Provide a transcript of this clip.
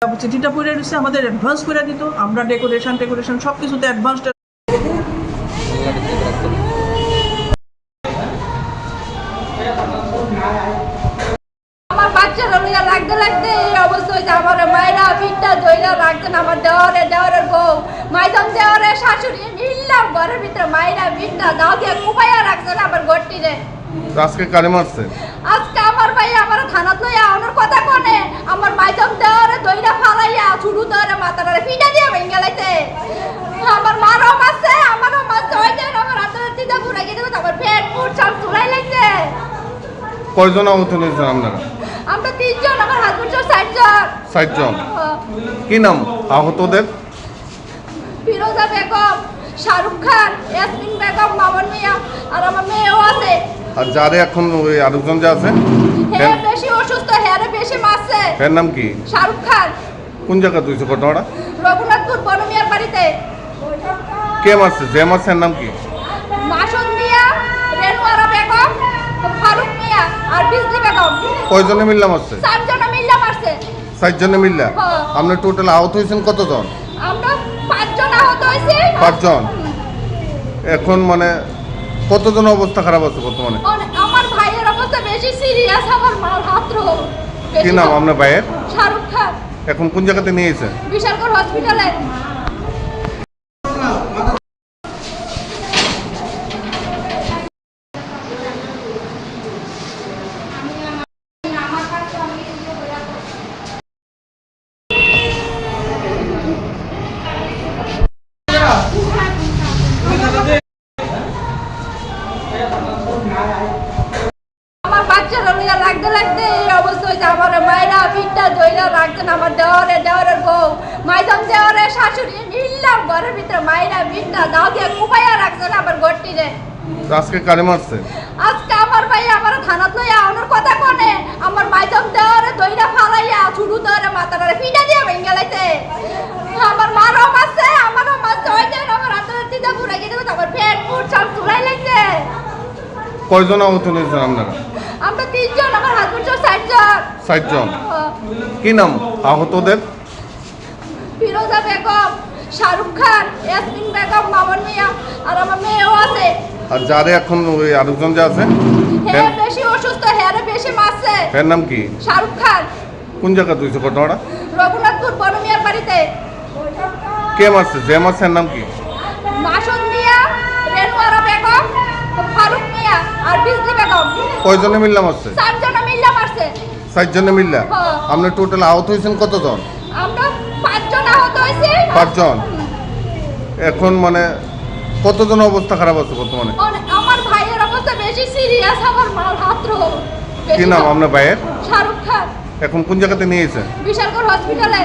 চিঠিটা পড়ে রয়েছে, আমাদের অ্যাডভান্স করে দিত, আমরা ডেকোরেশন সব কিছুতে অ্যাডভান্স। আমার বাচ্চারা লইয়া লাগতে এই অবস্থা হয়েছে। আমার মায়েরা পিঠটা ধইরা রাখতেন, আমার দেওয়ারের বউ মাইদম দেওয়ারের শাশুড়ি মিললাম ঘরের ভিতরে মায়েরা পিঠটা দাও দিয়ে কুপাইয়া রাখছেন আমার ঘরটিরে। আজকে কারে মারছে? আজকে আমার ভাই আমার থানাত লইয়া আনার কথা কোনে আমার মাইদম দেওয়ারে ধইরা ফালাইয়া ছুড়ু ধরে মাথাটারে পিঠা দিয়ে ভেঙে লাইছে। আমার মারও মারছে, আমারও মারছে, ওই যে আমার হাতের চিতা ঘুরে গিয়ে আমার পেট পুট সব চুলাই লাইছে। কয়জন আহত হয়েছেন আপনারা? আমরা 3 জন, আমার হাজবেন্ড 60 জন। 60 জন। কি নাম আহতদের? ফিরোজা বেগম, শাহরুখ খান, ইয়াসমিন বেগম, মামুন মিয়া আর আমার মেয়েও আছে। আর যারে এখন ওই আরেকজন যে আছে হ্যাঁ বেশি অসুস্থ, হ্যাঁ বেশি মারছে। এর নাম কি? শাহরুখ খান। কোন জায়গা তুইছে ঘটনাটা? রঘুনাথপুর বনমিয়ার বাড়িতে। কে মারছে? যে মারছে এর নাম কি? মাসুদ মিয়া, রেনুয়ারা বেগম, ফারুক মিয়া আর বিজলি বেগম। কয়জনে মিল্লা মারছে? 7 জন মিল্লা মারছে। 60 জনে মিল্লা? হ্যাঁ। আপনি টোটাল আহত হয়েছেন কতজন? আমরা 5 জন আহত হয়েছি। 5 জন। এখন মানে কতজন অবস্থা খারাপ আছে বর্তমানে? আমার ভাইয়ের অবস্থা বেশি সিরিয়াস, আমার মার হাত রো। কি নাম আপনার ভাইয়ের? শাহরুখ খান। এখন কোন জায়গাতে নিয়েছে? বিশালগড় হসপিটালে। আমার বাচ্চারা লইয়া লাগতে এই অবস্থা হয়েছে। আমার মায়েরা পিঠটা ধইরা রাখতেন, আমার দেওয়ারের বউ মাইদম দেওয়ারের শাশুড়ি মিললাম ঘরের ভিতরে মায়েরা পিঠটা দাও দিয়ে কুপাইয়া রাখছেন আমার ঘরটিরে। আজকে কারে মারছে? আজকে আমার ভাই আমার থানাত লইয়া আনার কথা কোনে আমার মাইদম দেওয়ারে ধইরা ফালাইয়া ছুড়ু ধরে মাথাটারে পিঠা দিয়ে ভেঙে লাইছে। আমার মারও মারছে, আমারও মারছে, ওই যে আমার হাতের চিতা ঘুরে গিয়ে আমার পেট পুট সব চুলাই লাইছে। কয়জন আহত হয়েছেন আপনারা? আমরা 3 জন, আমার হাজবেন্ড 60 জন। 60 জন। কি নাম আহতদের? ফিরোজা বেগম, শাহরুখ খান, ইয়াসমিন বেগম, মামুন মিয়া আর আমার মেয়েও আছে। আর যারে এখন ওই আরেকজন যে আছে হ্যাঁ বেশি অসুস্থ, হ্যাঁ বেশি মারছে। এর নাম কি? শাহরুখ খান। কোন জায়গা তুইছে ঘটনাটা? রঘুনাথপুর বনমিয়ার বাড়িতে। কে মারছে? যে মারছে এর নাম কি? মাসুদ মিয়া, রেনুয়ারা বেগম, ফারুক মিয়া আর বিজলি বেগম। কয়জনে মিল্লা মারছে? 7 জন মিল্লা মারছে। 60 জনে মিল্লা? হ্যাঁ। আপনি টোটাল আহত হয়েছেন কতজন? আমরা 5 জন আহত হয়েছি। 5 জন। এখন মানে কতজন অবস্থা খারাপ আছে বর্তমানে? আমার ভাইয়ের অবস্থা বেশি সিরিয়াস, আমার মার হাত রো। কি নাম আপনার ভাইয়ের? শাহরুখ খান। এখন কোন জায়গাতে নিয়েছে? বিশালগড় হসপিটালে।